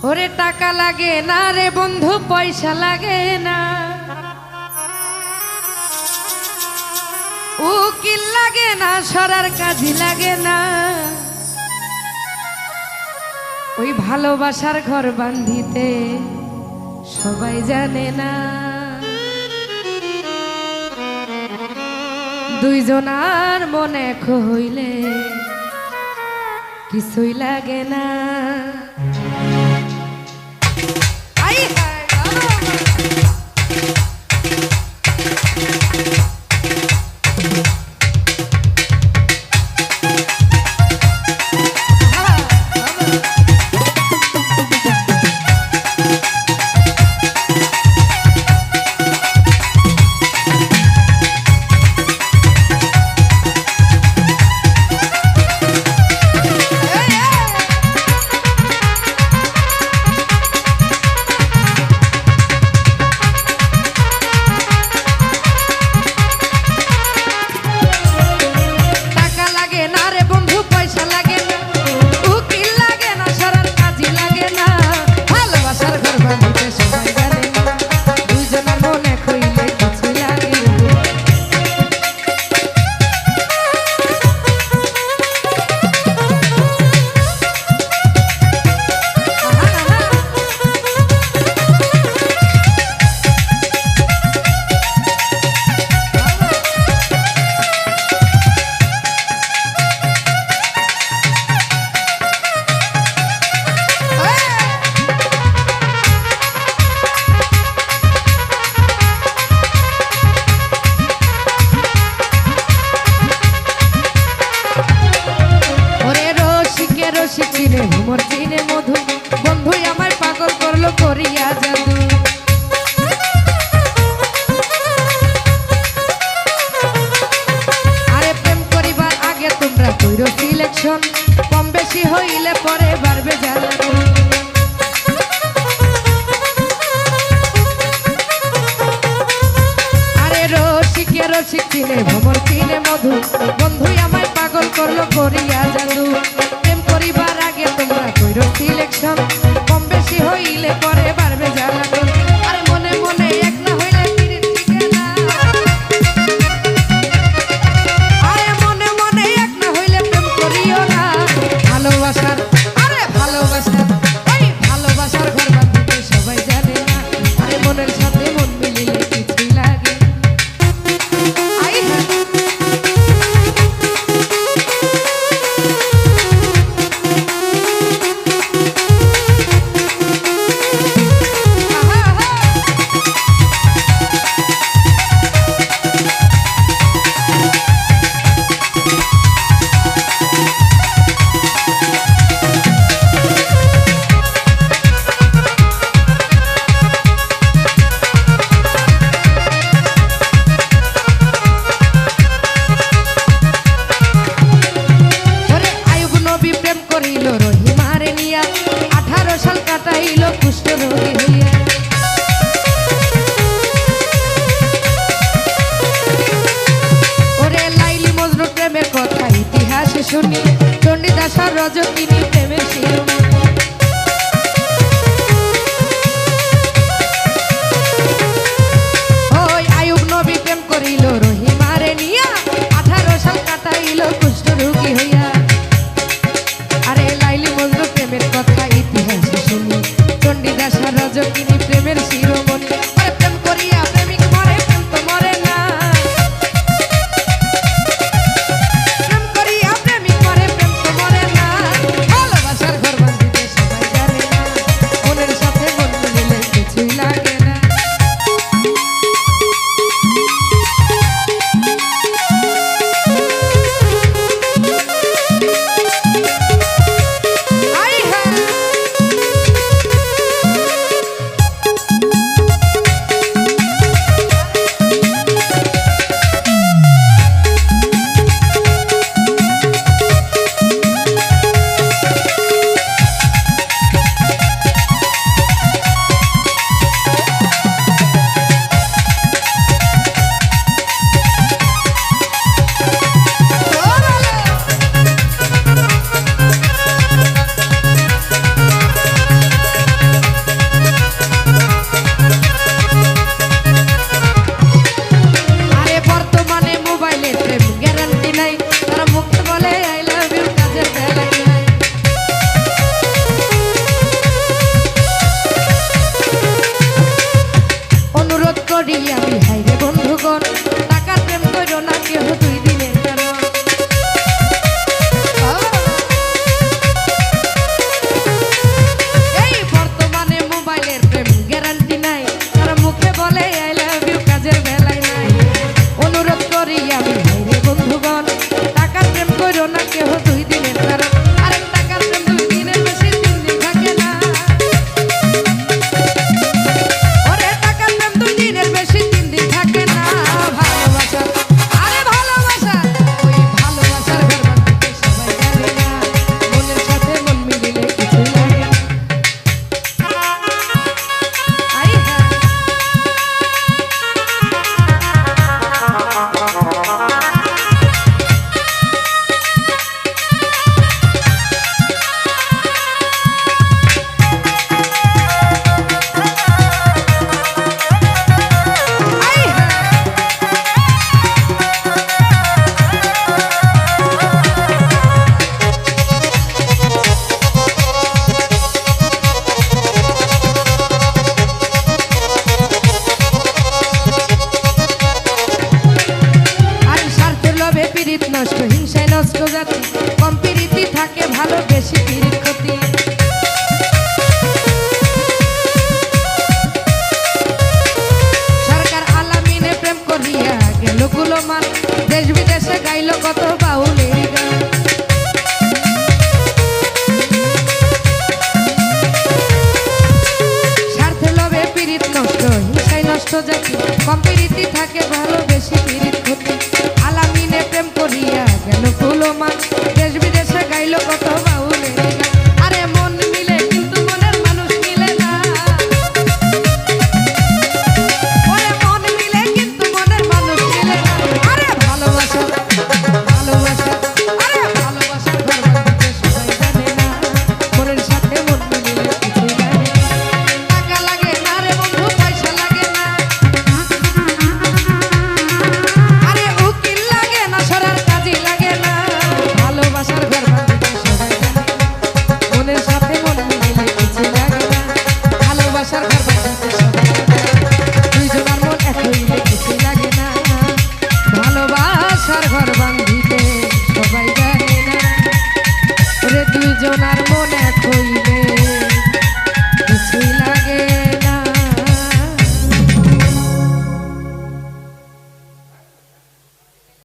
ওরে টাকা লাগে না রে বন্ধু, পয়সা লাগে না, উকিল লাগে না, সরার কাজই লাগে না, ওই ভালোবাসার ঘর বান্ধিতে সবাই জানে না। দুইজনার মনে এক হইলে কিছুই লাগে না। চিনে ভ্রমর চিনে মধু, বন্ধুই আমায় পাগল করলো করিয়া জাদু। আরে প্রেম করিবার আগে তোমরা কইরো সিলেকশন, কম বেশি হইলে পরে বাড়বে জ্বালানো। আরে রসিকে রসিক চিনে ভ্রমর চিনে মধু, বন্ধুই আমায় পাগল করলো করিয়া জাদু। পরিবার আগে তোমরা কইরো সিলেকশন, কম বেশি হইলে পরে বাড়বে জ্বালানো। আরে মনে মনে এক না হইলে পীড়িত টিকে না, আরে মনে মনে এক না হইলে প্রেম করিও না। ভালোবাসার আরে ভালোবাসার ওই ভালোবাসার ঘর বাঁধিতে সবাই জানে না। আরে মনের সাথে মন মিলিলে কিছুই লাগে আই হ্যাঁ। শুনি চণ্ডীদাসার রজকিনী প্রেমের শিরোমণি। ওই আয়ুব নবী প্রেম করিল রহিমারে নিয়া, 18 সাল কাটাইল কুষ্ঠ রোগী হইয়া। আরে লাইলি মজনু প্রেমের কথা ইতিহাসে শুনি চণ্ডীদাসার রজকিনী প্রেমের শিরোমণি। আরে প্রেম করিয়া প্রেমিক মরে, প্রেম তো মরে না। গাইল কত বাউলের গান। স্বার্থে লোভে পীড়িত নষ্ট, হিংসায় নষ্ট জাতি, কম পীড়িতি থাকে ভালো